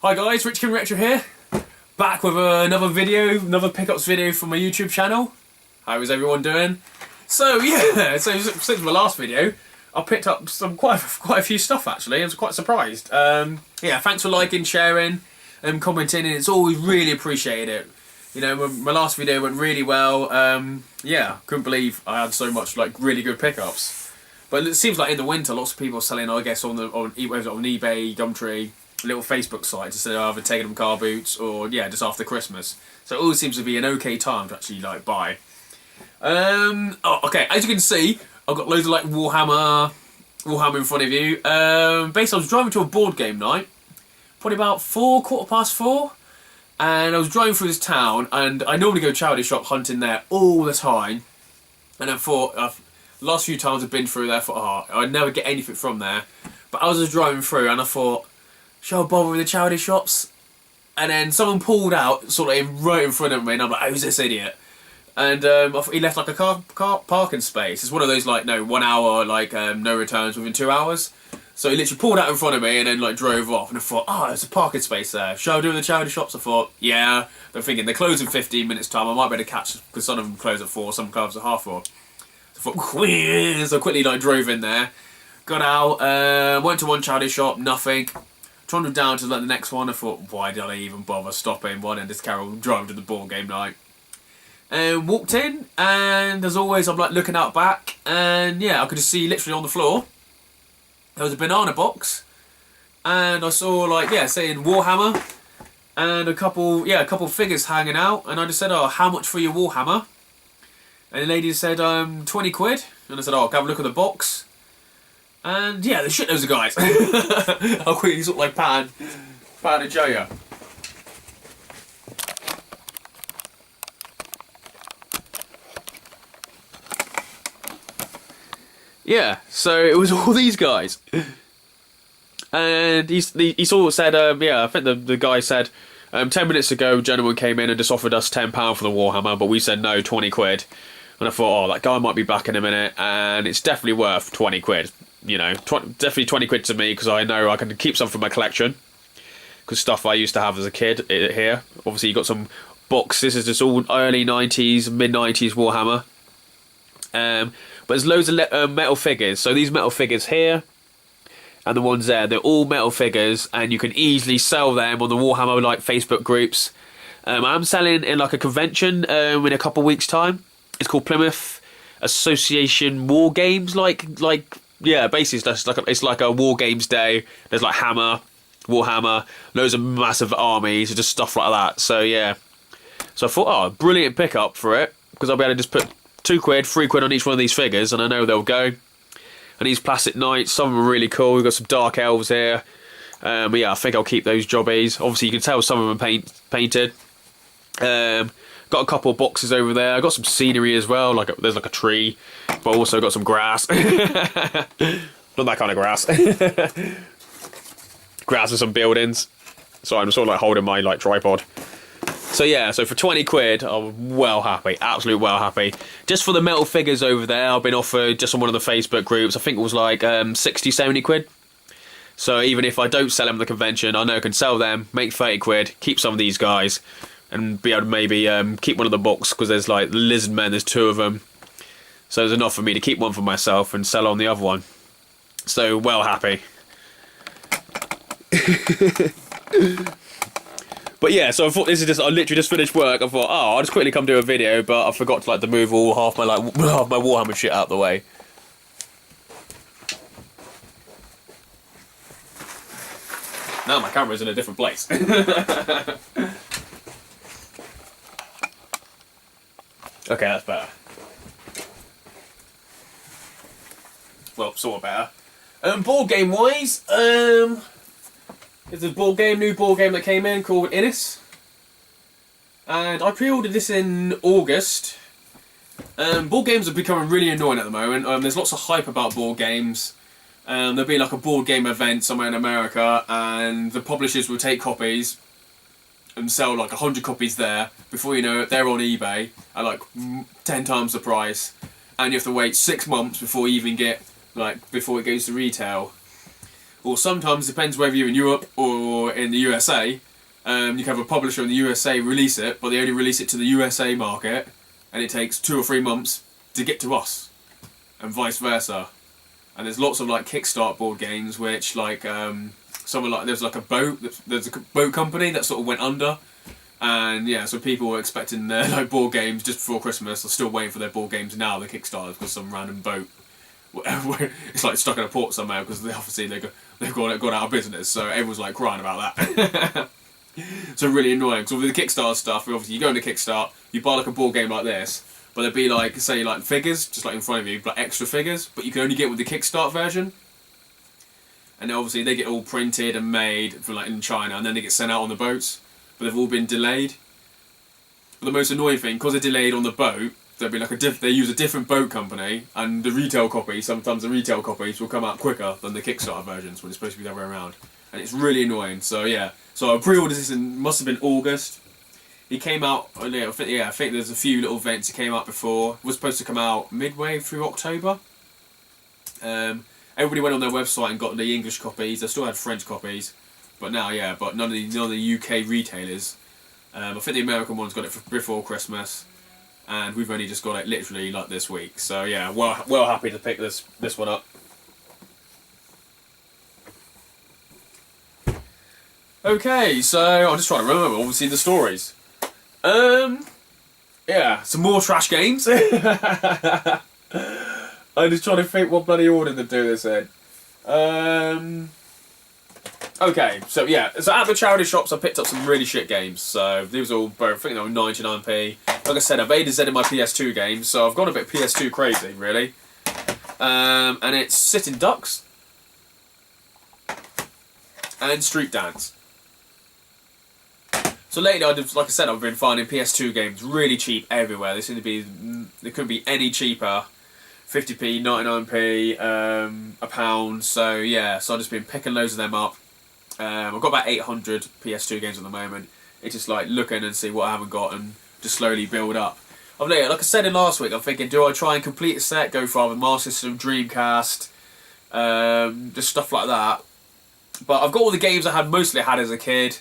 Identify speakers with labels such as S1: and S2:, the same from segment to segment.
S1: Hi guys, Kieran Retro here, back with another video, another pickups video from my YouTube channel. How is everyone doing? So yeah, since my last video, I picked up quite a few stuff actually. I was quite surprised. Yeah, thanks for liking, sharing, and commenting. And it's always really appreciated. You know, my last video went really well. Yeah, couldn't believe I had so much really good pickups. But it seems like in the winter, lots of people are selling, I guess, on eBay, Gumtree, little Facebook sites instead of either taking them car boots or yeah, just after Christmas. So it always seems to be an okay time to actually buy. Okay, as you can see, I've got loads of Warhammer in front of you. Basically, I was driving to a board game night, probably about 4:15, and I was driving through this town, and I normally go charity shop hunting there all the time, and I thought. Last few times I've been through there, I thought, oh, I'd never get anything from there. But I was just driving through and I thought, shall I bother with the charity shops? And then someone pulled out, right in front of me, and I'm like, who's this idiot? And I thought he left a car parking space. It's one of those 1 hour, no returns within 2 hours. So he literally pulled out in front of me and then drove off. And I thought, oh, there's a parking space there. Shall I do with the charity shops? I thought, yeah. I'm thinking they're closing in 15 minutes time. I might be able to catch, because some of them close at 4, some close at 4:30. So I quickly drove in there, got out, went to one charity shop, nothing. Trundled down to the next one. I thought, why did I even bother stopping one and just carry on driving to the board game night? And walked in, and as always, I'm looking out back, and yeah, I could just see literally on the floor there was a banana box, and I saw saying Warhammer, and a couple figures hanging out, and I just said, oh, how much for your Warhammer? And the lady said, 20 quid. And I said, oh, I'll have a look at the box. And yeah, there's shitloads of guys. I'll quickly pan and show you. Yeah, so it was all these guys. And he sort of said, yeah, I think the guy said, 10 minutes ago, a gentleman came in and just offered us £10 for the Warhammer, but we said no, 20 quid. And I thought, oh, that guy might be back in a minute, and it's definitely worth 20 quid. You know, definitely 20 quid to me, because I know I can keep some for my collection. Because stuff I used to have as a kid here. Obviously, you got some boxes. This is just all early 90s, mid-90s Warhammer. But there's loads of metal figures. So these metal figures here, and the ones there, they're all metal figures, and you can easily sell them on the Warhammer Facebook groups. I'm selling in a convention in a couple of weeks' time. It's called Plymouth Association War Games. Yeah, basically it's like a War Games day. There's Hammer, Warhammer, loads of massive armies, just stuff like that. So yeah, so I thought, oh, brilliant pickup for it, because I'll be able to just put 2 quid, 3 quid on each one of these figures, and I know they'll go. And these plastic knights, some of them are really cool. We've got some dark elves here. But yeah, I think I'll keep those jobbies. Obviously, you can tell some of them are painted. Got a couple of boxes over there. I got some scenery as well. There's a tree, but also got some grass. Not that kind of grass. Grass and some buildings. So I'm sort of holding my tripod. So yeah, so for 20 quid, I'm well happy, absolutely well happy. Just for the metal figures over there, I've been offered just on one of the Facebook groups, I think it was 60, 70 quid. So even if I don't sell them at the convention, I know I can sell them, make 30 quid, keep some of these guys, and be able to maybe keep one of the box, because there's the lizard men, there's 2 of them. So there's enough for me to keep one for myself and sell on the other one. So well happy. But yeah, so I thought this is I literally just finished work. I thought, oh, I'll just quickly come do a video, but I forgot to move all half my Warhammer shit out of the way. Now my camera's in a different place. Okay, that's better. Well, sort of better. Board game wise, there's a new board game that came in called Innis. And I pre-ordered this in August. Board games are becoming really annoying at the moment. There's lots of hype about board games. There'll be a board game event somewhere in America, and the publishers will take copies and sell 100 copies there. Before you know it, they're on eBay at 10 times the price, and you have to wait 6 months before you even get before it goes to retail. Or sometimes, depends whether you're in Europe or for in the USA. You can have a publisher in the USA release it, but they only release it to the USA market, and it takes 2 or 3 months to get to us, and vice versa. And there's lots of like Kickstart board games, which like someone like there's a boat company that sort of went under, and yeah, so people were expecting their like board games just before Christmas. They're still waiting for their board games now. The Kickstarters because some random boat, it's like stuck in a port somewhere because they've got out of business. So everyone's like crying about that. So really annoying. So with the Kickstarter stuff, obviously you go into Kickstart, you buy like a board game like this, but there'd be like, say like figures, just like in front of you, like extra figures, but you can only get with the Kickstart version. And then obviously they get all printed and made for like in China, and then they get sent out on the boats, but they've all been delayed. But the most annoying thing, because they're delayed on the boat, there'll be like they use a different boat company, and the retail copy, sometimes the retail copies will come out quicker than the Kickstarter versions when it's supposed to be the other way around. And it's really annoying. So yeah, so I pre-ordered this in, must have been August. It came out, I think there's a few little events it came out before. It was supposed to come out midway through October. Everybody went on their website and got the English copies. They still had French copies, but now, yeah, but none of the UK retailers. I think the American ones got it before Christmas, and we've only just got it literally like this week. So yeah, well happy to pick this one up. Okay, so I'm just trying to remember, obviously, the stories. Yeah, some more trash games. I'm just trying to think what bloody order to do this in. Okay, so yeah, so at the charity shops I picked up some really shit games. So these all both, I think they were 99p. Like I said, I've A to Z in my PS2 games, so I've gone a bit PS2 crazy, really. And it's Sitting Ducks and Street Dance. So lately, like I said, I've been finding PS2 games really cheap everywhere. They seem to be, they couldn't be any cheaper. 50p, 99p, £1. So yeah, so I've just been picking loads of them up. I've got about 800 PS2 games at the moment. It's just like looking and see what I haven't got and just slowly build up. Like I said in last week, I'm thinking, do I try and complete a set, go for either Master System, Dreamcast, just stuff like that. But I've got all the games I mostly had as a kid.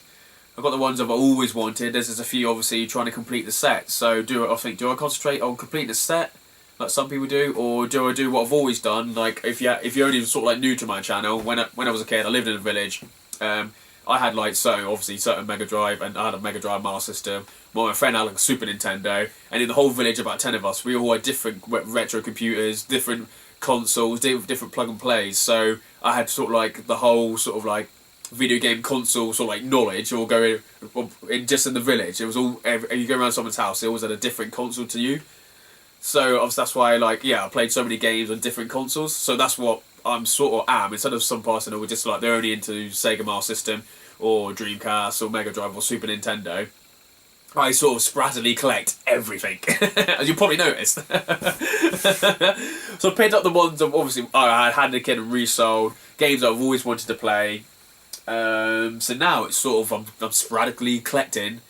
S1: I've got the ones I've always wanted. There's a few obviously trying to complete the set. So do I concentrate on completing the set like some people do, or do I do what I've always done? Like if you're only sort of like new to my channel, when I was a kid, I lived in a village. I had like certain Mega Drive, and I had a Mega Drive Master System. My friend had like a Super Nintendo, and in the whole village, about 10 of us, we all had different retro computers, different consoles, different plug and plays. So I had sort of like the whole sort of like video game console sort of like knowledge, or going just in the village. It was all you go around someone's house, they always had a different console to you. So obviously that's why I played so many games on different consoles. So that's what I'm sort of am, instead of some person who were just like they're only into Sega Master System or Dreamcast or Mega Drive or Super Nintendo. I sort of sporadically collect everything, as you probably noticed. So I picked up the ones that obviously I had a kid and resold, games I've always wanted to play. So now it's sort of I'm sporadically collecting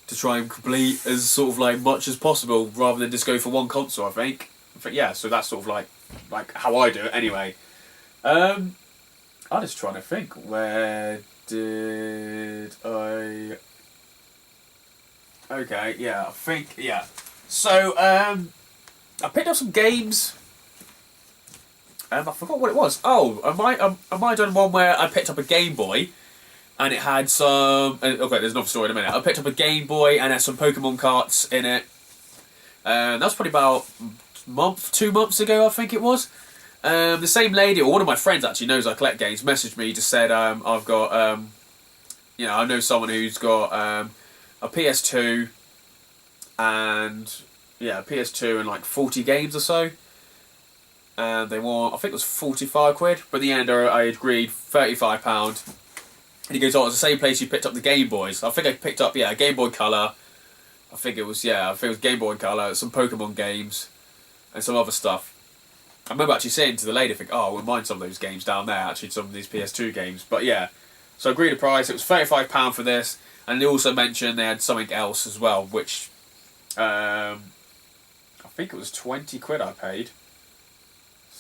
S1: to try and complete as sort of like much as possible, rather than just go for one console. I think yeah. So that's sort of like how I do it anyway. I'm just trying to think. Where did I? Okay, yeah, I think yeah. So I picked up some games. I forgot what it was. Oh, I might have done one where I picked up a Game Boy, and it had some. Okay, there's another story in a minute. I picked up a Game Boy and it had some Pokemon cards in it. That was probably about 2 months ago, I think it was. The same lady, or one of my friends actually knows I collect games, messaged me, just said I've got I know someone who's got a PS2 and PS2 and like 40 games or so. And they want, I think it was 45 quid, but in the end I agreed £35. And he goes, oh, it's the same place you picked up the Game Boys. I think I picked up, a Game Boy Color. I think it was Game Boy Color, some Pokemon games, and some other stuff. I remember actually saying to the lady, I think, oh, I wouldn't mind some of those games down there, actually, some of these PS2 games. But yeah, so I agreed the price. It was £35 for this, and they also mentioned they had something else as well, which I think it was 20 quid I paid.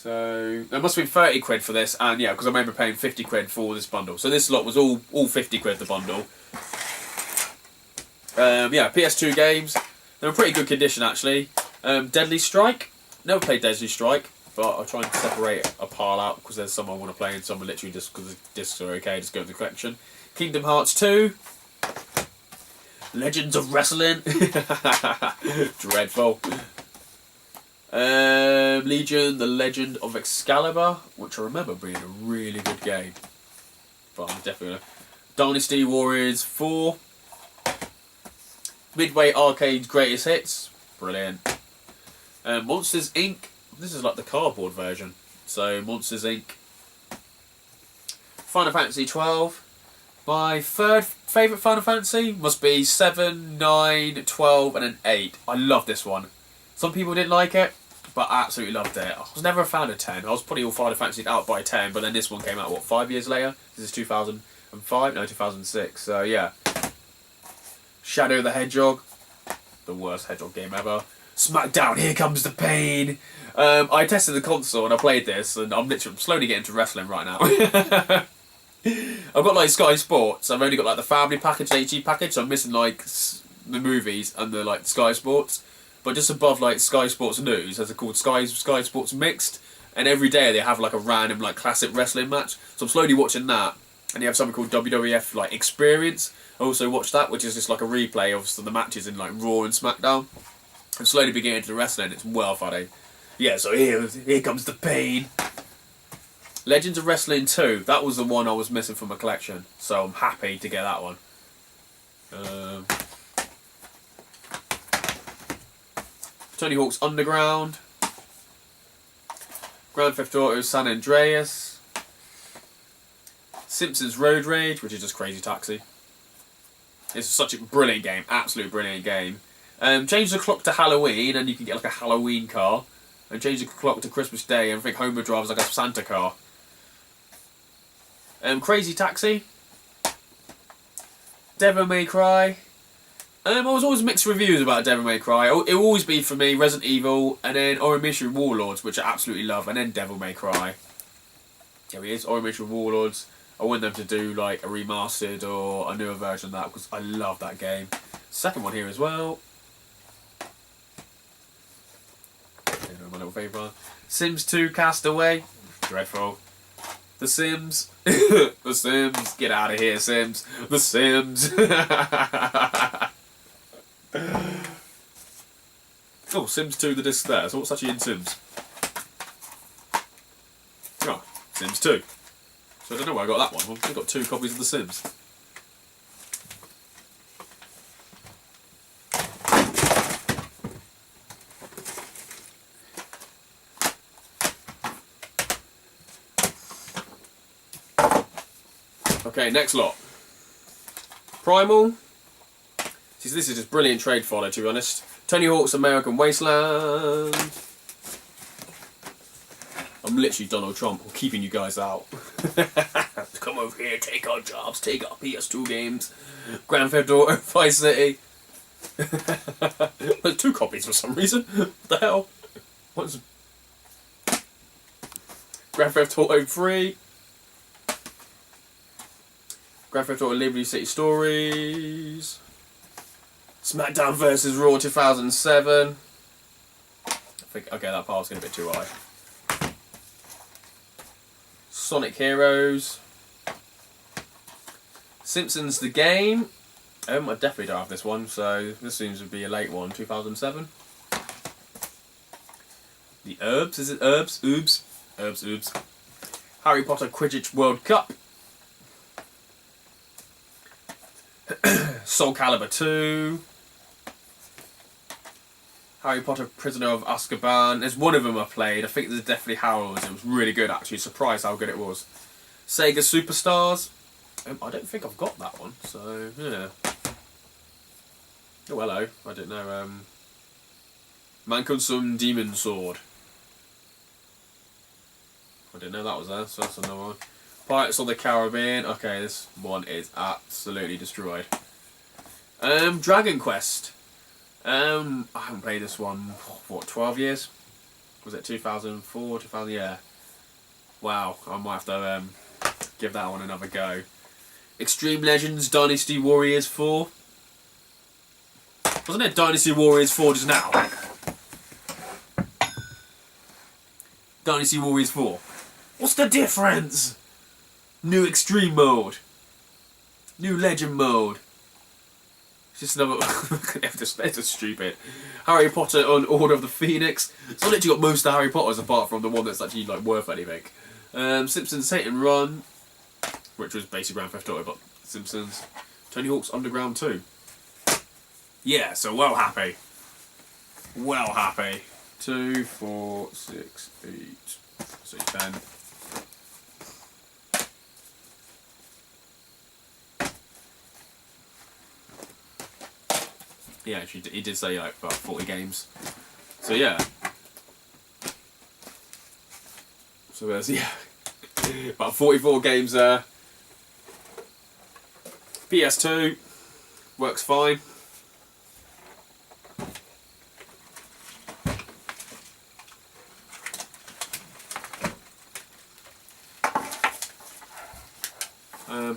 S1: So there must have been 30 quid for this, and yeah, because I remember paying 50 quid for this bundle. So this lot was all 50 quid the bundle. Yeah, PS2 games. They're in pretty good condition actually. Deadly Strike. Never played Deadly Strike, but I'll try and separate a pile out because there's some I want to play and some are literally just because the discs are okay, just go to the collection. Kingdom Hearts 2. Legends of Wrestling. Dreadful. Legion, The Legend of Excalibur, which I remember being a really good game. But I'm definitely gonna... Dynasty Warriors 4. Midway Arcade's Greatest Hits. Brilliant. Monsters Inc. This is like the cardboard version. So, Monsters Inc. Final Fantasy 12. My third favourite Final Fantasy must be 7, 9, 12 and an 8. I love this one. Some people didn't like it, but I absolutely loved it. I was never a fan of 10. I was putting all Final Fantasy out by 10, but then this one came out, what, 5 years later? This is 2005? No, 2006. So, yeah. Shadow the Hedgehog. The worst Hedgehog game ever. Smackdown, Here Comes the Pain. I tested the console and I played this, and I'm slowly getting into wrestling right now. I've got like Sky Sports. I've only got like the family package, the HD package, so I'm missing like the movies and the like Sky Sports. But just above like Sky Sports News, as it's called, Sky Sports Mixed, and every day they have like a random like classic wrestling match. So I'm slowly watching that, and you have something called WWF like Experience. I also watched that, which is just like a replay of the matches in like Raw and SmackDown. I'm slowly beginning into the wrestling. It's well funny. Yeah, so here comes the pain. Legends of Wrestling 2. That was the one I was missing from my collection, so I'm happy to get that one. Tony Hawk's Underground. Grand Theft Auto San Andreas. Simpsons Road Rage, which is just Crazy Taxi. It's such a brilliant game, absolute brilliant game. Change the clock to Halloween and you can get like a Halloween car. And change the clock to Christmas Day and I think Homer drives like a Santa car. Crazy Taxi. Devil May Cry. I was always mixed reviews about Devil May Cry. It will always be for me Resident Evil and then Oromission Warlords, which I absolutely love, and then Devil May Cry. Here he is, Oromission Warlords. I want them to do like a remastered or a newer version of that because I love that game. Second one here as well. My little favourite. Sims 2 Castaway. Dreadful. The Sims. The Sims. Get out of here, Sims. The Sims. Oh, Sims 2, the disc there. So what's actually in Sims? Oh, Sims 2. So I don't know where I got that one. I've got 2 copies of The Sims. Okay, next lot. Primal. See, this is just brilliant trade follow, to be honest. Tony Hawk's American Wasteland. I'm literally Donald Trump. I'm keeping you guys out. Come over here, take our jobs, take our PS2 games. Grand Theft Auto Vice City. There's 2 copies for some reason. What the hell? What's Grand Theft Auto 3. Grand Theft Auto Liberty City Stories. SmackDown vs Raw 2007. I think, okay, that part's getting a bit too high. Sonic Heroes. Simpsons the Game. I definitely don't have this one, so this seems to be a late one. 2007. The Herbs, is it Herbs? Oobs. Herbs, Oobs. Harry Potter Quidditch World Cup. Soul Calibur 2. Harry Potter Prisoner of Azkaban. There's one of them I played. I think there's definitely Harold's. It was really good actually. Surprised how good it was. Sega Superstars. I don't think I've got that one. So yeah. Oh hello. I don't know. Mankensum Demon Sword. I didn't know that was there. So that's another one. Pirates of the Caribbean. Okay, this one is absolutely destroyed. Dragon Quest. I haven't played this one, what, 12 years? Was it 2004, 2000? Yeah. Wow, I might have to give that one another go. Extreme Legends Dynasty Warriors 4. Wasn't it Dynasty Warriors 4 just now? Dynasty Warriors 4. What's the difference? New Extreme Mode. New Legend Mode. It's just another... it's just stupid. Harry Potter on Order of the Phoenix. So I literally got most of Harry Potters apart from the one that's actually like worth anything. Simpsons Satan Run, which was basically Grand Theft Auto, but Simpsons. Tony Hawk's Underground 2. Yeah, so well happy. Well happy. 2, 4, 6, 8, so 10. Yeah, actually, he did say like about 40 games. So yeah. So there's about 44 games there. PS2 works fine.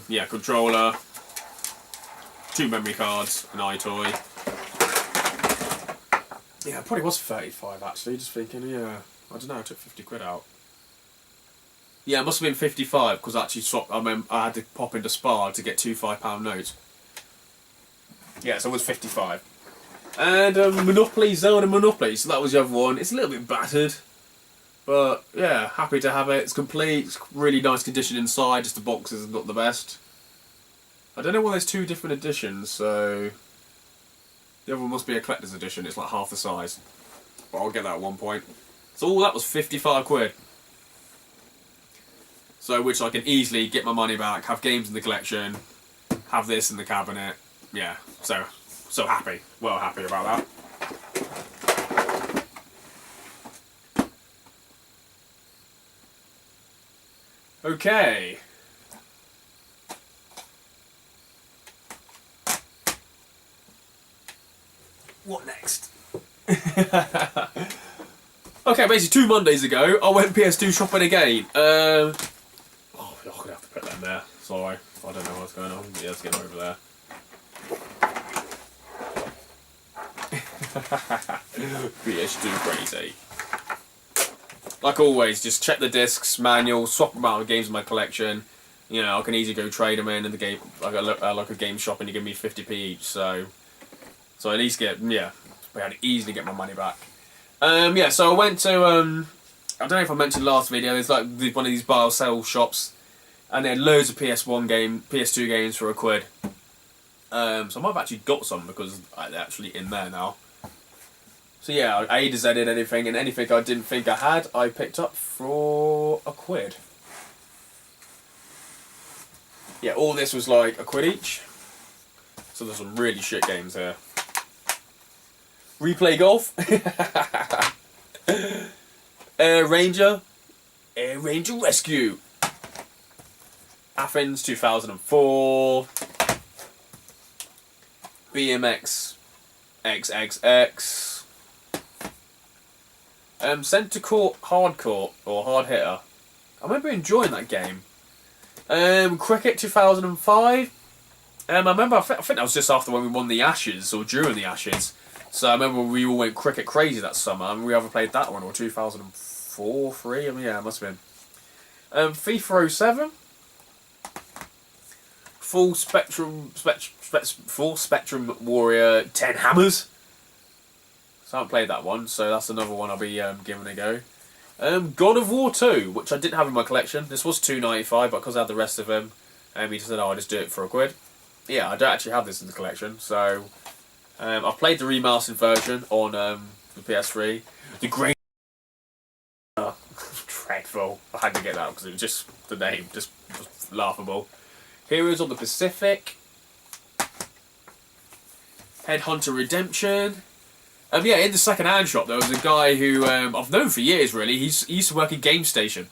S1: Yeah, controller, 2 memory cards, an iToy. Yeah, it probably was 35 actually, just thinking, yeah, I don't know, I took 50 quid out. Yeah, it must have been 55 because I actually swapped, I had to pop into Spar to get 2 £5 notes. Yeah, so it was 55. And Monopoly, Zelda Monopoly, so that was the other one. It's a little bit battered, but yeah, happy to have it. It's complete, it's really nice condition inside, just the boxes are not the best. I don't know why there's 2 different editions, so... The other one must be a collector's edition, it's like half the size. But I'll get that at one point. So all that was 55 quid. So, which I can easily get my money back, have games in the collection, have this in the cabinet. Yeah, so happy. Well happy about that. Okay. What next? Okay, basically 2 Mondays ago, I went PS2 shopping again. Oh, I'm gonna have to put that in there. Sorry, I don't know what's going on. Yeah, let's get over there. PS2 crazy. Like always, just check the discs, manual, swap them out with games in my collection. You know, I can easily go trade them in the game, like a game shop, and you give me 50p each. So at least get, yeah, I had to easily get my money back. Yeah, so I went to, I don't know if I mentioned last video, there's like one of these buy or sell shops, and they had loads of PS2 games for £1. So I might have actually got some because they're actually in there now. So yeah, I A-to-Z'd anything, and anything I didn't think I had, I picked up for £1. Yeah, all this was like £1 each. So there's some really shit games here. Replay Golf. Air Ranger Rescue. Athens 2004. BMX XXX. Centre Court Hardcourt or Hard Hitter. I remember enjoying that game. Cricket 2005. I remember, I think that was just after when we won the Ashes, or during the Ashes. So I remember we all went cricket crazy that summer, and we either played that one or 2004, 3. I mean, yeah, it must have been. FIFA 07. Full Spectrum Warrior 10 Hammers. So I haven't played that one, so that's another one I'll be giving a go. God of War 2, which I didn't have in my collection. This was £2.95, but because I had the rest of them, he just said, "Oh, I'll just do it for £1." Yeah, I don't actually have this in the collection, so I've played the remastered version on the PS3. The great dreadful. I had to get that because it was just the name just was laughable. Heroes of the Pacific. Headhunter Redemption. Yeah, in the second-hand shop there was a guy who I've known for years really. He used to work at Game Station,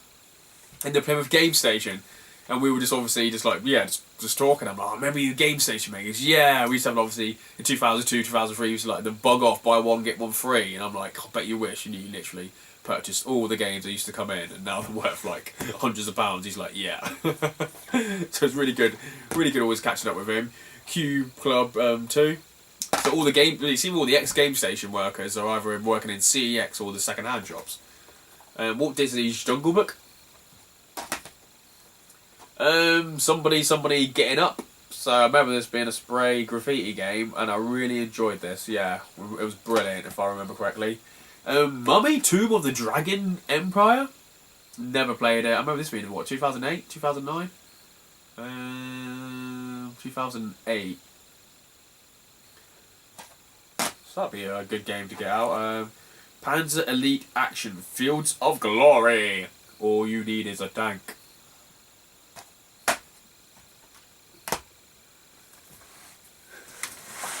S1: in the Plymouth Game Station, And we were just obviously just like, yeah, just talking. I'm like, remember you Game Station makers? Yeah, we used to have obviously in 2002, 2003, we used to like the bug off, buy one, get one free. And I'm like, I bet you wish. And you literally purchased all the games that used to come in, and now they're worth like hundreds of pounds. He's like, yeah. So it's really good always catching up with him. Cube Club 2. So all the game, you see all the ex-Game Station workers are either working in CEX or the second-hand shops. Walt Disney's Jungle Book. Somebody getting up. So I remember this being a spray graffiti game, and I really enjoyed this. Yeah, it was brilliant if I remember correctly. Mummy, Tomb of the Dragon Empire. Never played it. I remember this being what, 2008, 2009, 2008. So that'd be a good game to get out. Panzer Elite Action Fields of Glory. All you need is a tank.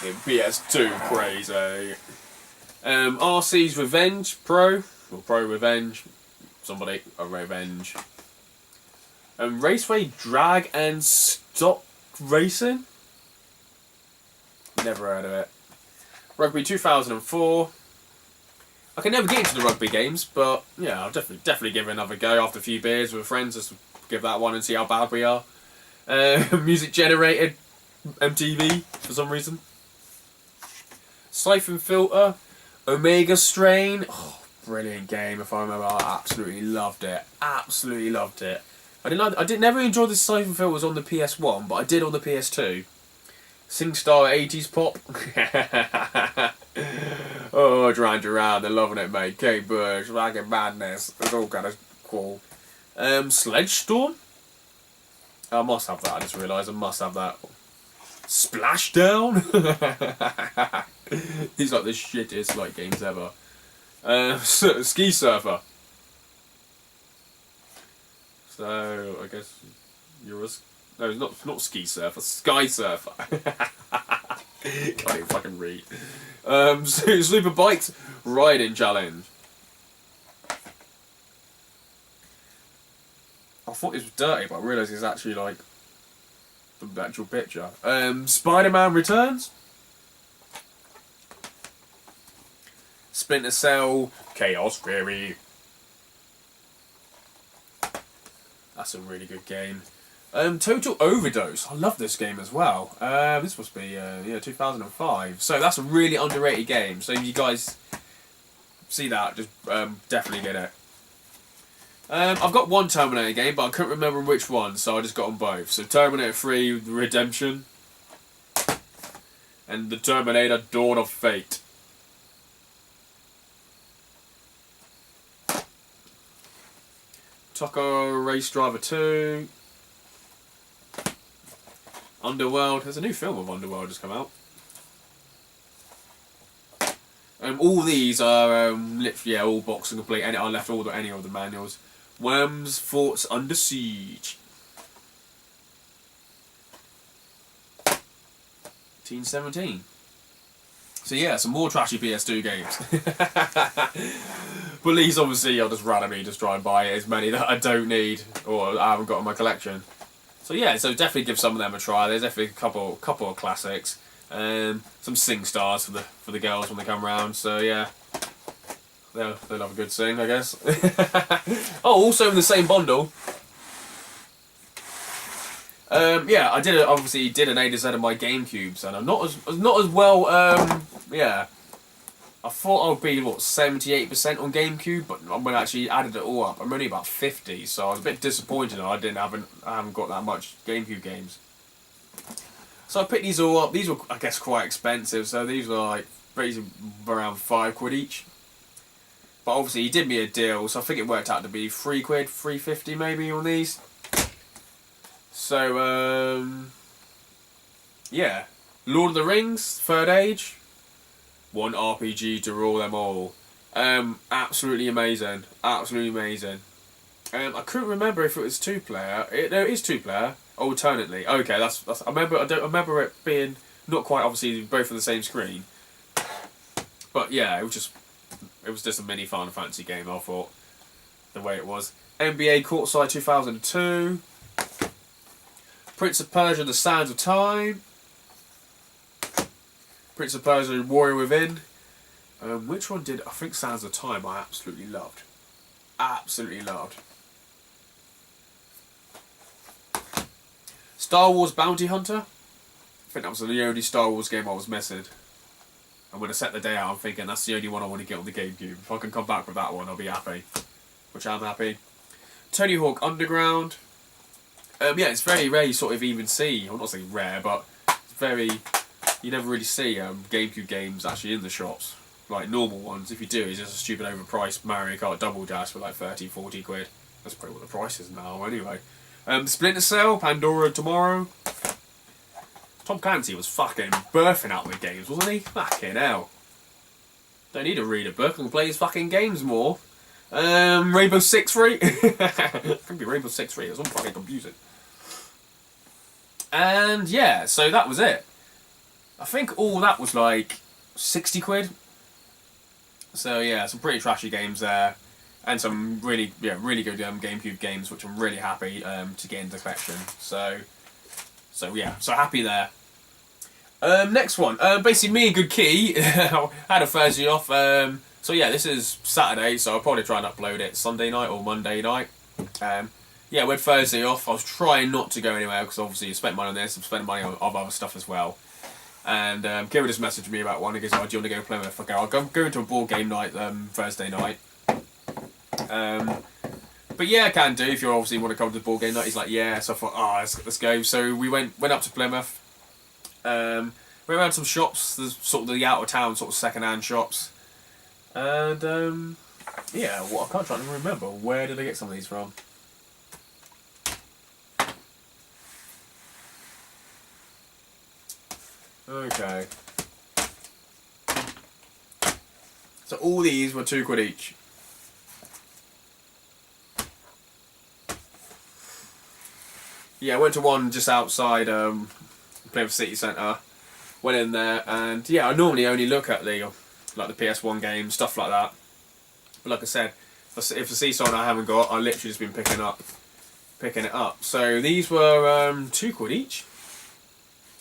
S1: In PS2 crazy. RC's Revenge Pro, or Pro Revenge, somebody, a Revenge. Raceway Drag and Stock Racing? Never heard of it. Rugby 2004. I can never get into the rugby games, but yeah, I'll definitely give it another go after a few beers with friends, just give that one and see how bad we are. Music Generated MTV for some reason. Siphon Filter, Omega Strain. Oh, brilliant game if I remember. I absolutely loved it. Absolutely loved it. I never enjoy the Siphon Filters on the PS1, but I did on the PS2. SingStar 80s Pop. Oh, Duran, they're loving it, mate. Kate Bush, Ragged Madness. It's all kind of cool. Sledge Storm. I must have that. I just realised I must have that. Splashdown. He's like the shittest like games ever. Ski Surfer. So I guess you're a not Ski Surfer, Sky Surfer. Can't even fucking read. Super Bikes Riding Challenge. I thought this was dirty, but I realised it's actually like the actual picture. Spider-Man Returns. Splinter Cell Chaos Theory. That's a really good game. Total Overdose. I love this game as well. This must be 2005. So that's a really underrated game. So if you guys see that, just definitely get it. I've got one Terminator game, but I couldn't remember which one, so I just got them both. So Terminator 3 Redemption and the Terminator Dawn of Fate. Taco Race Driver 2. Underworld. There's a new film of Underworld just come out. All these are literally all box and complete. And I left any of the manuals. Worms Forts Under Siege. 1917. So yeah, some more trashy PS2 games. But these obviously I'll just randomly just try and buy as many that I don't need or I haven't got in my collection. So yeah, so definitely give some of them a try. There's definitely a couple of classics. Some SingStars for the girls when they come round. So yeah, they'll have a good sing, I guess. Oh, also in the same bundle. Yeah, obviously did an A to Z of my GameCubes, and I'm not as well. Yeah, I thought I would be 78% on GameCube, but when I actually added it all up, I'm only about 50. So I was a bit disappointed. I haven't got that much GameCube games. So I picked these all up. These were, I guess, quite expensive. So these were like basically around £5 each. But obviously he did me a deal, so I think it worked out to be £3, £3.50 maybe on these. So yeah, Lord of the Rings, Third Age, one RPG to rule them all. Absolutely amazing, absolutely amazing. I couldn't remember if it was 2-player. No, it is 2-player. Alternately, okay, that's. I don't remember it being not quite obviously both on the same screen. But yeah, it was just a mini Final Fantasy game. I thought the way it was. NBA Courtside 2002. Prince of Persia: The Sands of Time. Prince of Persia: Warrior Within. Which one did I think Sands of Time I absolutely loved. Absolutely loved. Star Wars Bounty Hunter. I think that was the only Star Wars game I was missing. I'm going to set the day out, I'm thinking that's the only one I want to get on the GameCube. If I can come back with that one, I'll be happy. Which I'm happy. Tony Hawk Underground. Yeah, it's very rare you sort of even see, I'm not saying rare, but it's very, you never really see GameCube games actually in the shops. Like normal ones, if you do, it's just a stupid overpriced Mario Kart Double Dash for like 30, 40 quid. That's probably what the price is now, anyway. Splinter Cell, Pandora Tomorrow. Tom Clancy was fucking birthing out the games, wasn't he? Fucking hell. Don't need to read a book and play his fucking games more. Rainbow Six Siege. It could be Rainbow Six Siege, it was on fucking confusing. And yeah, so that was it. I think all that was like 60 quid. So yeah, some pretty trashy games there. And some really good GameCube games, which I'm really happy to get into the collection. So yeah, so happy there. Next one, basically me and Good Key had a Thursday off. So yeah, this is Saturday, so I'll probably try and upload it Sunday night or Monday night. Yeah, we had Thursday off. I was trying not to go anywhere because obviously you spent money on this, I've spent money on other stuff as well. And Kieran just messaged me about one. He goes, "Oh, do you want to go play with?" Okay, I'll go into a board game night Thursday night. But yeah, I can do if you obviously want to come to the board game night. He's like, yeah. So I thought, let's go. So we went up to Plymouth. We went around some shops, the sort of the out of town sort of second hand shops, and yeah, I can't try to remember where did I get some of these from. Okay. So all these were £2 each. Yeah, I went to one just outside Plymouth City Centre. Went in there, and yeah, I normally only look at the PS1 games, stuff like that. But like I said, if I see something I haven't got, I literally just been picking it up. So these were £2 each.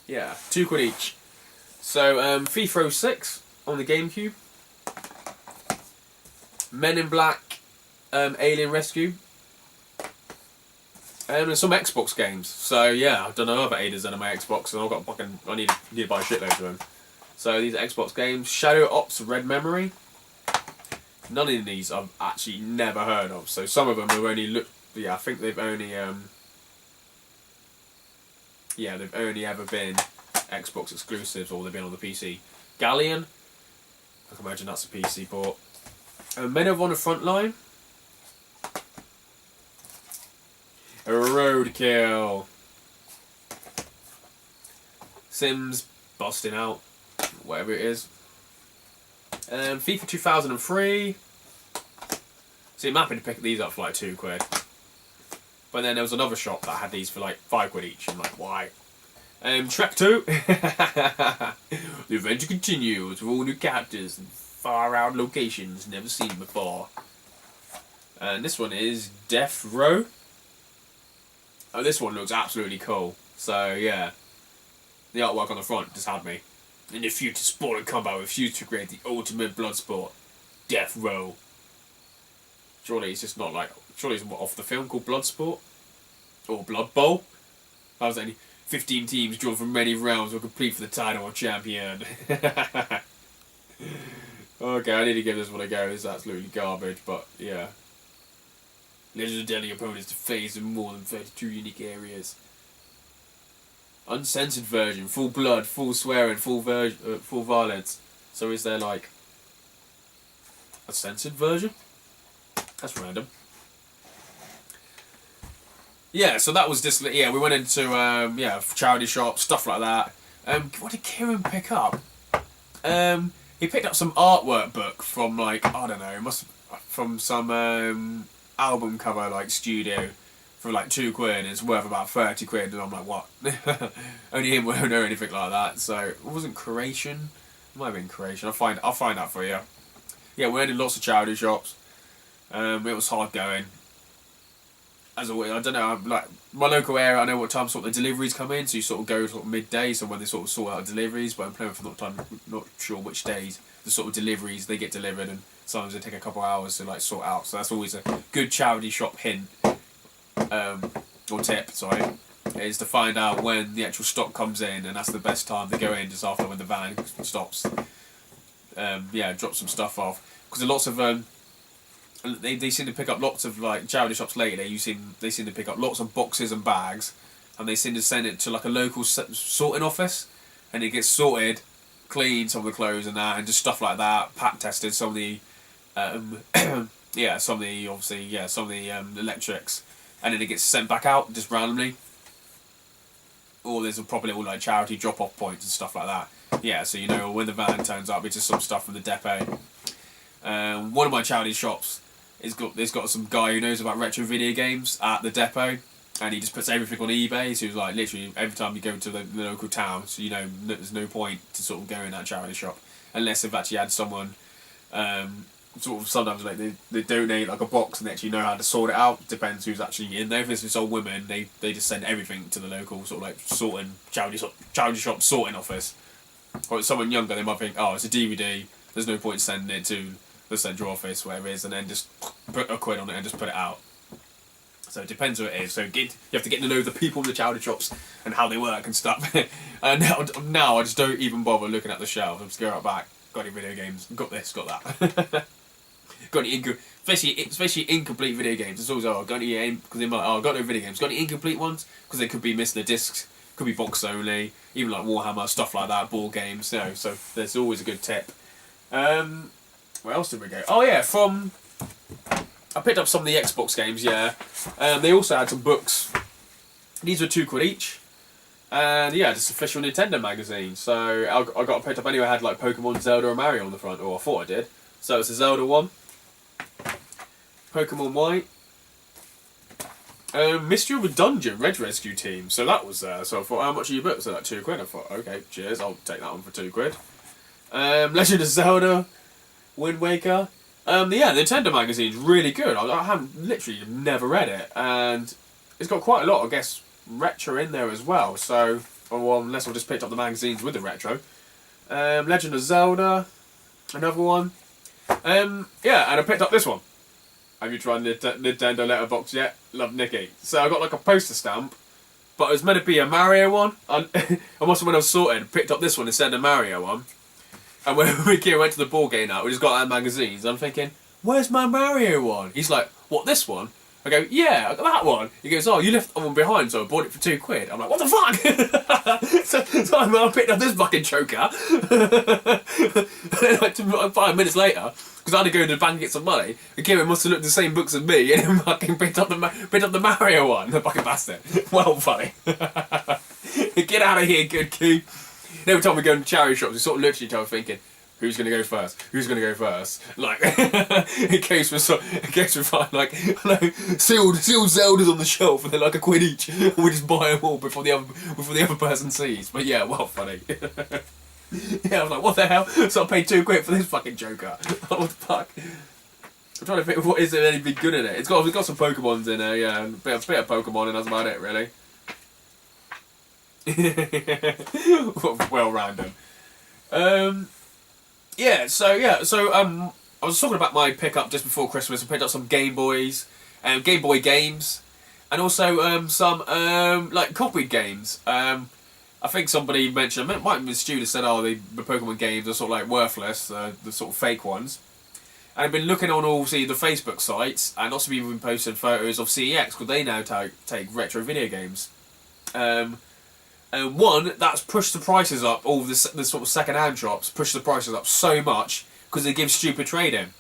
S1: Yeah, £2 each. So FIFA 06 on the GameCube. Men in Black, Alien Rescue. And some Xbox games. So yeah, I've done another A to Z on my Xbox, and I've got fucking, I need to buy a shitload of them. So these are Xbox games. Shadow Ops Red Memory. None of these I've actually never heard of. So some of them have only I think they've only they've only ever been Xbox exclusives, or they've been on the PC. Galleon. I can imagine that's a PC port. Medal on the Frontline. Roadkill. Sims busting out, whatever it is. FIFA 2003. See, I'm happy to pick these up for like £2. But then there was another shop that had these for like £5 each. I'm like, why? Track 2. The adventure continues with all new characters and far out locations never seen before. And this one is Death Row. Oh, this one looks absolutely cool. So yeah, the artwork on the front just had me. In the future, sport and combat refuse to create the ultimate blood sport, Death Row. Surely it's just not like. Surely it's off the film called Bloodsport or Blood Bowl. I was only 15 teams drawn from many rounds will compete for the title of champion. Okay, I need to give this one a go. It's absolutely garbage, but yeah. Legendary opponents to face in more than 32 unique areas. Uncensored version, full blood, full swearing, full violence. So is there like a censored version? That's random. Yeah, so that was just we went into charity shops, stuff like that. What did Kieran pick up? He picked up some artwork book from like I don't know, from some album cover like studio for like £2 and it's worth about £30 and I'm like, what? Only him won't know anything like that. So it wasn't Creation. It might have been Creation. I'll find out for you. Yeah, we went in lots of charity shops. It was hard going. as always, I don't know. I'm like my local area. I know what time sort of the deliveries come in, so you sort of go sort of midday. So when they sort of sort out deliveries, but I'm playing for not sure which days the sort of deliveries they get delivered, and sometimes they take a couple of hours to like sort out. So that's always a good charity shop hint, or tip. Sorry, is to find out when the actual stock comes in, and that's the best time to go in just after when the van stops. Yeah, drop some stuff off because lots of they seem to pick up lots of like charity shops lately. They seem to pick up lots of boxes and bags, and they seem to send it to like a local sorting office, and it gets sorted, cleaned, some of the clothes and that, and just stuff like that. Pack tested some of the, some of the electrics, and then it gets sent back out just randomly. Or there's a proper little like charity drop off points and stuff like that. Yeah, so you know when the van turns up, it's just some stuff from the depot. One of my charity shops. It's got some guy who knows about retro video games at the depot, and he just puts everything on eBay. So he's like literally every time you go to the local town, so you know there's no point to sort of go in that charity shop unless they've actually had someone sort of sometimes like they donate like a box and they actually know how to sort it out. Depends who's actually in there. If it's old women, they just send everything to the local sort of like sorting charity shop sorting office. Or it's someone younger, they might think, oh, it's a DVD. There's no point sending it to the central office, whatever it is, and then just put a quid on it and just put it out. So it depends who it is. So you have to get to know the people in the charity shops and how they work and stuff. And now I just don't even bother looking at the shelves. I just go out back. Got any video games? Got this, got that. Got any especially incomplete video games. It's always got any because they might got no video games. Got any incomplete ones because they could be missing the discs. Could be box only. Even like Warhammer stuff like that. Board games. You know, so there's always a good tip. Where else did we go? Oh yeah, I picked up some of the Xbox games, yeah. They also had some books. These were £2 each. And yeah, just official Nintendo magazine. So I got picked up anyway. I had like Pokemon, Zelda and Mario on the front, or I thought I did. So it's a Zelda one. Pokemon White. Mystery of a Dungeon, Red Rescue Team. So that was there. So I thought, how much are your books? So like £2. I thought, okay, cheers, I'll take that one for £2. Legend of Zelda, Wind Waker. Yeah, the Nintendo magazine's really good. I haven't literally never read it, and it's got quite a lot, I guess, retro in there as well. So, well, unless I just picked up the magazines with the retro. Legend of Zelda, another one. Yeah, and I picked up this one. Have you tried Nintendo letterbox yet? Love Nicky. So I got like a poster stamp, but it was meant to be a Mario one. I must have when I was sorted, picked up this one instead of the Mario one. And when Kieran went to the board game night, we just got our magazines. I'm thinking, where's my Mario one? He's like, what, this one? I go, yeah, I got that one. He goes, oh, you left that one behind, so I bought it for £2. I'm like, what the fuck? so I picked up this fucking choker. And then like 5 minutes later, because I had to go to the bank and get some money, and Kieran must have looked at the same books as me, and then fucking picked up the Mario one. The fucking bastard. Well funny. Get out of here, good Q. Every time we go into charity shops, we sort of literally thinking, who's going to go first? Who's going to go first? Like, in case we find like sealed Zeldas on the shelf and they're like £1 each, and we just buy them all before the other person sees. But yeah, well funny. Yeah, I was like, what the hell? So I paid £2 for this fucking Joker. What the fuck? I'm trying to think, what is there anything good in it? It's got some Pokemons in there, yeah, and a bit of Pokemon, and that's about it, really. Well, random. I was talking about my pickup just before Christmas. I picked up some Game Boys, Game Boy games, and also some like copied games. I think somebody mentioned, it might have been Stu that said, oh, the Pokemon games are sort of like worthless, the sort of fake ones. And I've been looking on all the Facebook sites, and lots of people have been posting photos of CEX, because they now take retro video games. One, that's pushed the prices up. All the sort of second-hand shops push the prices up so much because they give stupid trading.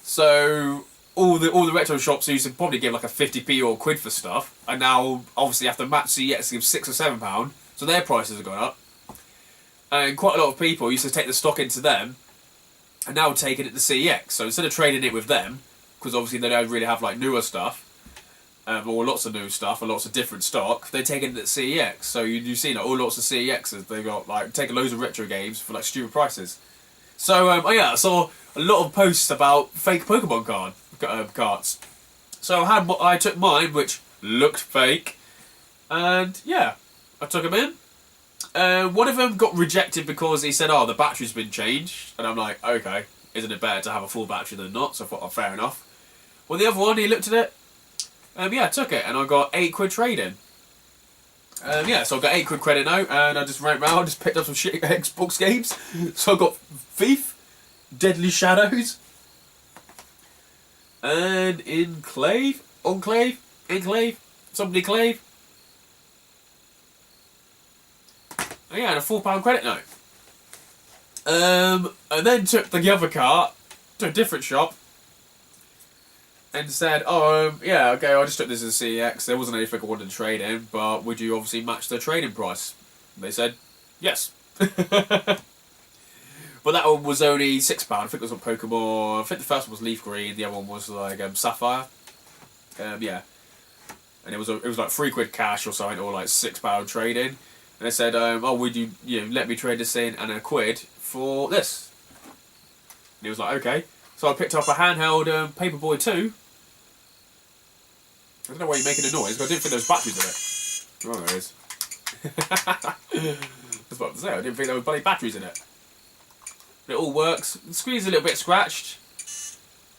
S1: So all the retro shops who used to probably give like a 50p or £1 for stuff, and now obviously have to match CEX to give £6 or £7, so their prices have gone up. And quite a lot of people used to take the stock into them, and now taking it to CEX. So instead of trading it with them, because obviously they don't really have like newer stuff. Or lots of new stuff, or lots of different stock, they're taking it at CEX. So you see, like, all lots of CEXs, they got like taking loads of retro games for like stupid prices. So I saw a lot of posts about fake Pokemon cards. So I took mine, which looked fake, and yeah, I took them in. One of them got rejected because he said, "Oh, the battery's been changed," and I'm like, "Okay, isn't it better to have a full battery than not?" So I thought, "Oh, fair enough." Well, the other one, he looked at it. Yeah, I took it, and I got £8 trade-in. Yeah, so I got £8 credit note, and I just went round, just picked up some shit Xbox games. So I got Thief, Deadly Shadows, and Enclave, somebody Clave. Oh, yeah, and a £4 credit note. And then took the other cart to a different shop and said, "Oh, yeah, okay, I just took this as a CEX. There wasn't anything I wanted to trade in, but would you obviously match the trading price?" They said, "Yes." But that one was only £6. I think it was on Pokemon. I think the first one was Leaf Green, the other one was like Sapphire. Yeah. And it was like £3 cash or something, or like £6 trade-in. And they said, "Oh, would you let me trade this in and a quid for this?" And he was like, "Okay." So I picked up a handheld Paperboy 2. I don't know why you're making a noise, but I didn't think there was batteries in it. Oh, there is. I was about to say, I didn't think there was bloody batteries in it. But it all works. The screen's a little bit scratched.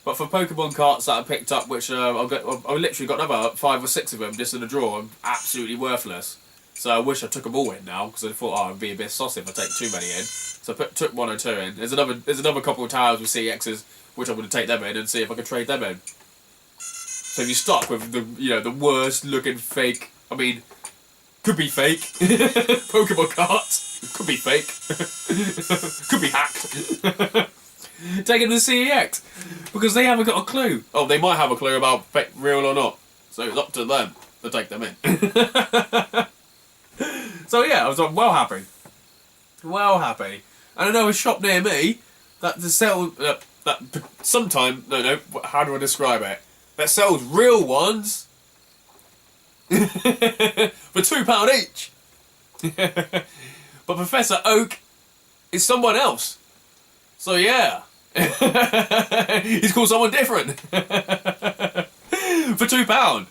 S1: But for Pokemon carts that I picked up, which I literally got another 5 or 6 of them just in a drawer, absolutely worthless. So I wish I took them all in now, because I thought, oh, it'd be a bit saucy if I take too many in. So I took 1 or 2 in. There's another couple of towers with CXs, which I'm going to take them in and see if I can trade them in. So if you're stuck with the worst looking fake, I mean, could be fake, Pokemon carts, could be fake, could be hacked. Take it to the CEX, because they haven't got a clue. Oh, they might have a clue about fake, real or not. So it's up to them to take them in. So yeah, I was well happy. Well happy. And I know a shop near me that sells how do I describe it? That sells real ones for £2 each. But Professor Oak is someone else. So yeah. He's called someone different. For £2.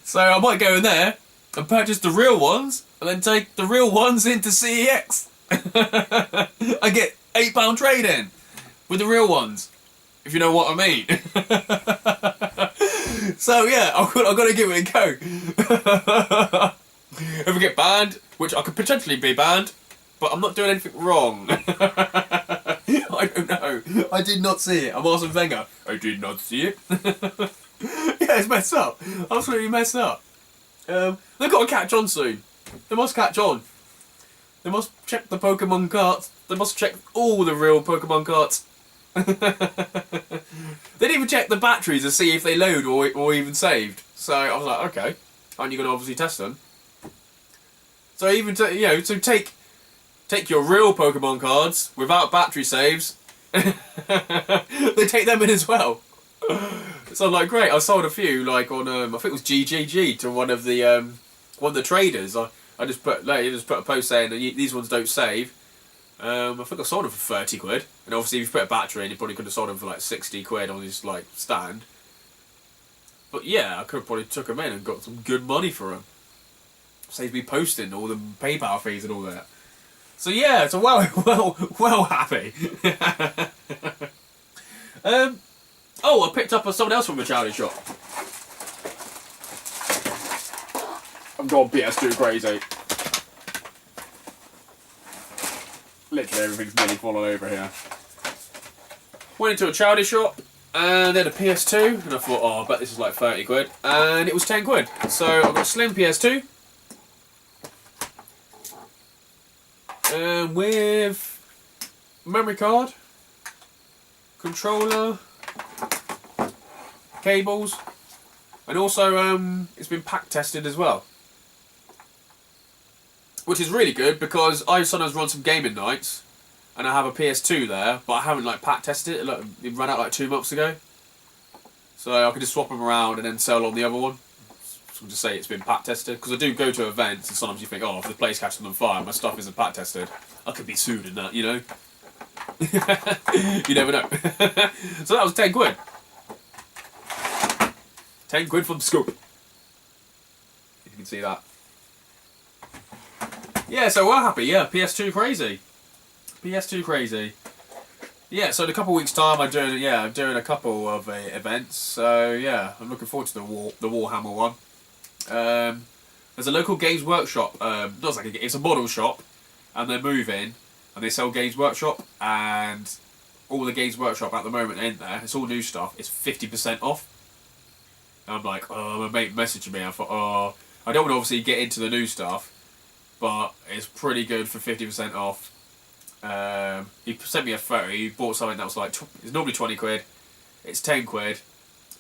S1: So I might go in there and purchase the real ones and then take the real ones into CEX. I get £8 trade-in with the real ones, if you know what I mean. So yeah, I've got to give it a go. If I get banned, which I could potentially be banned, but I'm not doing anything wrong. I don't know. I did not see it. I'm Arsene Wenger. I did not see it. Yeah, it's messed up. Absolutely messed up. They've got to catch on soon. They must catch on. They must check the Pokemon carts. They must check all the real Pokemon carts. They didn't even check the batteries to see if they load or even saved. So I was like, okay, aren't you going to obviously test them? So even so take your real Pokemon cards without battery saves. They take them in as well. So I'm like, great. I sold a few, like on I think it was GGG to one of the traders. I just put a post saying that these ones don't save. I think I sold them for £30, and obviously if you put a battery in, you probably could have sold them for like £60 on his like stand. But yeah, I could have probably took them in and got some good money for them. Saves me posting all the PayPal fees and all that. So yeah, so well happy. Oh, I picked up something else from the charity shop. I'm going PS2 crazy. Literally everything's nearly fallen over here. Went into a charity shop and then a PS2, and I thought, oh, I bet this is like £30, and it was £10. So I've got a slim PS2. With memory card, controller, cables, and also it's been pack tested as well, which is really good because I sometimes run some gaming nights and I have a PS2 there, but I haven't like pack tested it. It ran out like 2 months ago, so I can just swap them around and then sell on the other one. So just say it's been pack tested, because I do go to events and sometimes you think, oh, if the place catches on fire, my stuff isn't pack tested, I could be sued in that, you know. You never know. So that was £10. £10 from the scoop. You can see that. Yeah, so we're happy. Yeah, PS2 crazy. PS2 crazy. Yeah, so in a couple of weeks' time, I'm doing a couple of events. So yeah, I'm looking forward to the Warhammer one. There's a local Games Workshop. It's a model shop, and they're moving, and they sell Games Workshop, and all the Games Workshop at the moment ain't there. It's all new stuff. It's 50% off. And I'm like, my mate messaged me. I thought, I don't want to obviously get into the new stuff, but it's pretty good for 50% off. He sent me a photo. He bought something that was like it's normally £20. It's £10,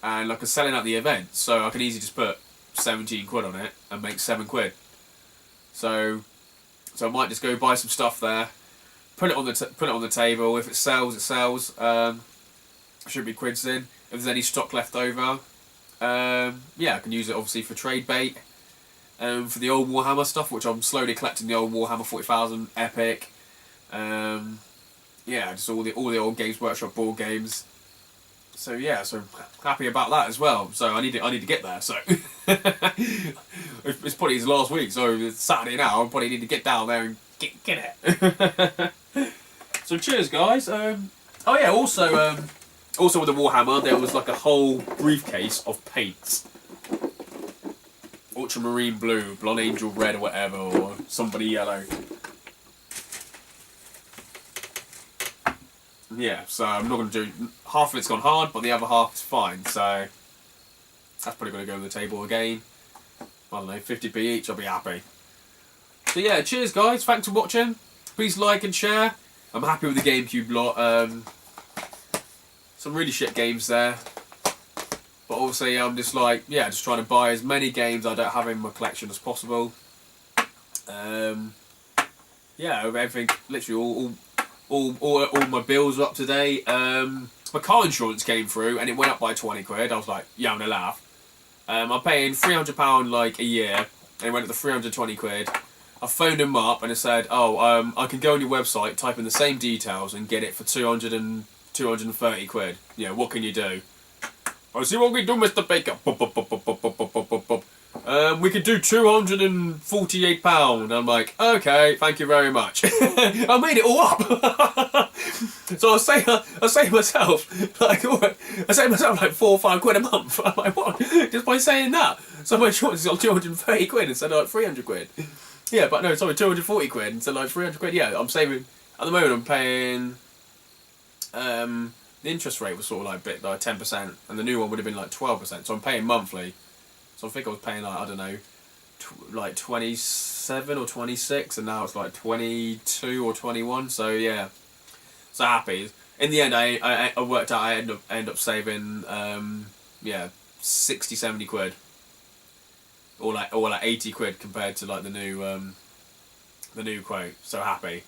S1: and like I'm selling at the event, so I can easily just put £17 on it and make £7. So I might just go buy some stuff there, put it on the table. If it sells, it sells. Should be quids in. If there's any stock left over, yeah, I can use it obviously for trade bait. For the old Warhammer stuff, which I'm slowly collecting, the old Warhammer 40,000 Epic. Yeah, just all the old Games Workshop board games. So yeah, so happy about that as well. So I need to get there. So it's probably his last week. So it's Saturday now. I probably need to get down there and get it. So cheers, guys. Oh yeah, also with the Warhammer, there was like a whole briefcase of paints. Ultramarine blue, Blonde Angel red or whatever, or somebody yellow. Yeah, so I'm not going to do... Half of it's gone hard, but the other half is fine, so... That's probably going to go on the table again. I don't know, 50p each, I'll be happy. So yeah, cheers guys, thanks for watching. Please like and share. I'm happy with the GameCube lot. Some really shit games there. But obviously I'm just like, yeah, just trying to buy as many games I don't have in my collection as possible. Yeah, everything, literally all my bills are up to date. My car insurance came through and it went up by £20. I was like, yeah, I'm gonna laugh. I'm paying £300 like a year, and it went up to £320. I phoned them up and it said, I can go on your website, type in the same details and get it for £230. Yeah, what can you do? I see what we do, Mr. Baker. We could do £248. I'm like, okay, thank you very much. I made it all up. So I say myself like £4 or £5 a month. I'm like, what? Just by saying that. So my insurance is on £230 instead of like £300. Yeah, but no, sorry, £240 instead of like £300. Yeah, I'm saving. At the moment, I'm paying. The interest rate was sort of like 10%, and the new one would have been like 12%. So I'm paying monthly. So I think I was paying like, I don't know, like 27 or 26, and now it's like 22 or 21. So yeah, so happy. In the end, I worked out I end up saving yeah, 60, 70 quid, or like £80 compared to like the new quote. So happy.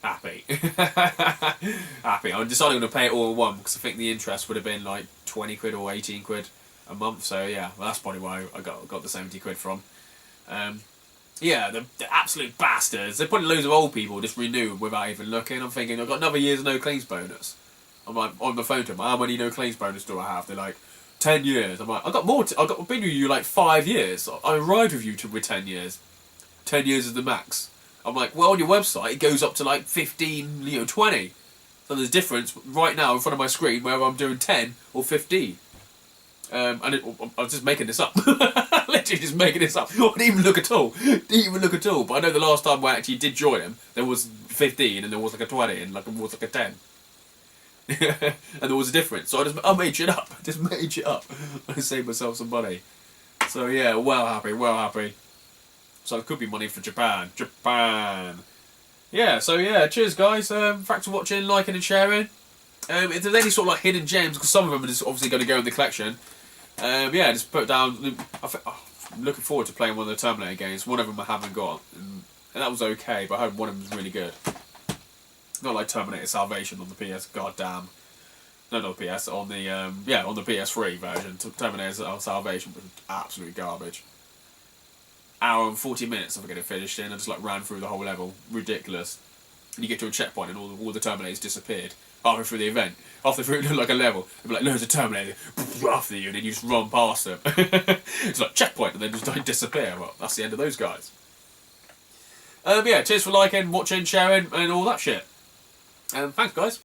S1: Happy. I'm deciding to pay it all in one because I think the interest would have been like £20 or £18 a month. So yeah, well, that's probably why I got the £70 from. Yeah, the absolute bastards. They're putting loads of old people just renew without even looking. I'm thinking I've got another year's no claims bonus. I'm like on the phone to them. How many no claims bonus do I have? They're like 10 years. I'm like, I've got more. I've been with you like 5 years. I ride with you with 10 years. 10 years is the max. I'm like, well, on your website, it goes up to like 15, 20. So there's a difference right now in front of my screen whether I'm doing 10 or 15. I was just making this up. Literally just making this up. I didn't even look at all. But I know the last time I actually did join them, there was 15 and there was like a 20 and like there was like a 10. And there was a difference. So I made shit up. I just made shit up. I saved myself some money. So yeah, well happy. So it could be money for Japan. Yeah, so yeah, cheers guys. Thanks for watching, liking and sharing. If there's any sort of like hidden gems, because some of them are just obviously going to go in the collection, yeah, just put down. I'm looking forward to playing one of the Terminator games. One of them I haven't got, and that was okay, but I heard one of them was really good. Not like Terminator Salvation on the PS, goddamn. No, not the PS, on the on the PS3 version. Terminator Salvation was absolute garbage. Hour and 40 minutes I get it finished in. I just like ran through the whole level. Ridiculous. and you get to a checkpoint and all the Terminators disappeared halfway through the event. Halfway through like a level, there'd be like loads of Terminators after you, and then you just run past them. It's like checkpoint, and then just don't disappear. Well, that's the end of those guys. Yeah, cheers for liking, watching, sharing, and all that shit. Thanks, guys.